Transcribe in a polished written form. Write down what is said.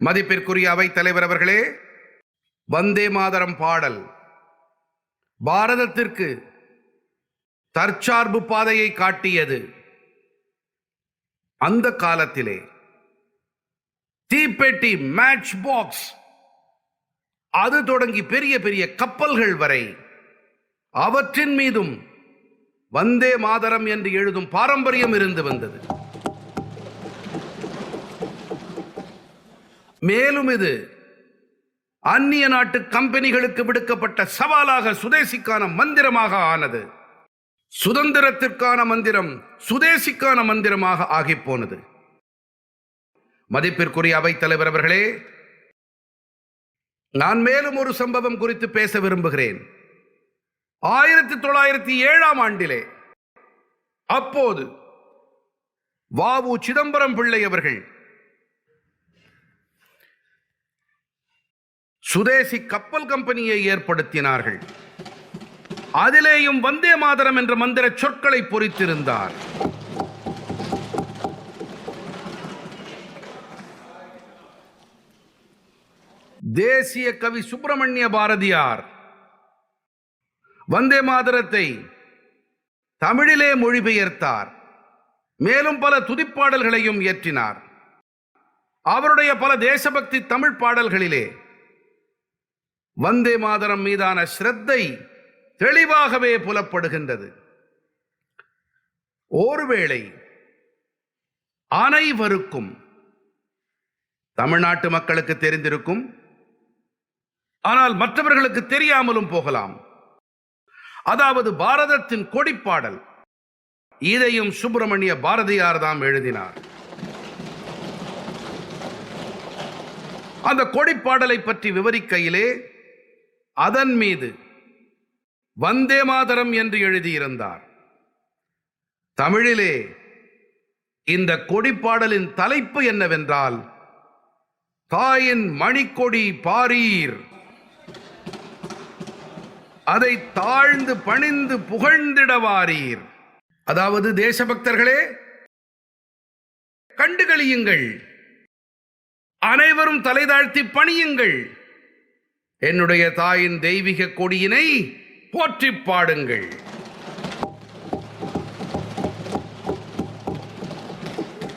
மதிப்பிற்குரிய அவைத் தலைவர் அவர்களே, வந்தே மாதரம் பாடல் பாரதத்திற்கு தற்சார்பு பாதையை காட்டியது. அந்த காலத்திலே தீப்பெட்டி, மேட்ச் பாக்ஸ், அது தொடங்கி பெரிய பெரிய கப்பல்கள் வரை அவற்றின் மீதும் வந்தே மாதரம் என்று எழுதும் பாரம்பரியம் இருந்து வந்தது. மேலும் இது அந்நிய நாட்டு கம்பெனிகளுக்கு விடுக்கப்பட்ட சவாலாக சுதேசிக்கான மந்திரமாக ஆனது. சுதந்திரத்திற்கான மந்திரம் சுதேசிக்கான மந்திரமாக ஆகிப்போனது. மதிப்பிற்குரிய அவைத் தலைவர் அவர்களே, நான் மேலும் ஒரு சம்பவம் குறித்து பேச விரும்புகிறேன். 1907ஆம் ஆண்டிலே அப்போது வ.உ. சிதம்பரம் பிள்ளை அவர்கள் சுதேசி கப்பல் கம்பெனியை ஏற்படுத்தினார்கள். அதிலேயும் வந்தே மாதரம் என்ற மந்திர சொற்களை பொறித்திருந்தார். தேசிய கவி சுப்பிரமணிய பாரதியார் வந்தே மாதரத்தை தமிழிலே மொழிபெயர்த்தார். மேலும் பல துதிப்பாடல்களையும் இயற்றினார். அவருடைய பல தேசபக்தி தமிழ் பாடல்களிலே வந்தே மாதரம் மீதான ஸ்ரத்தை தெளிவாகவே புலப்படுகின்றது. ஒருவேளை அனைவருக்கும், தமிழ்நாட்டு மக்களுக்கு தெரிந்திருக்கும், ஆனால் மற்றவர்களுக்கு தெரியாமலும் போகலாம். அதாவது பாரதத்தின் கொடிப்பாடல், இதையும் சுப்பிரமணிய பாரதியார் தாம் எழுதினார். அந்த கொடிப்பாடலை பற்றி விவரிக்கையிலே அதன் மீது வந்தே மாதரம் என்று எழுதியிருந்தார். தமிழிலே இந்த கொடிப்பாடலின் தலைப்பு என்னவென்றால், தாயின் மணிக்கொடி பாரீர், அதை தாழ்ந்து பணிந்து புகழ்ந்திடவாரீர். அதாவது தேசபக்தர்களே, கண்டுகளியுங்கள், அனைவரும் தலைதாழ்த்தி பணியுங்கள், என்னுடைய தாயின் தெய்வீக கொடியினை போற்றி பாடுங்கள்.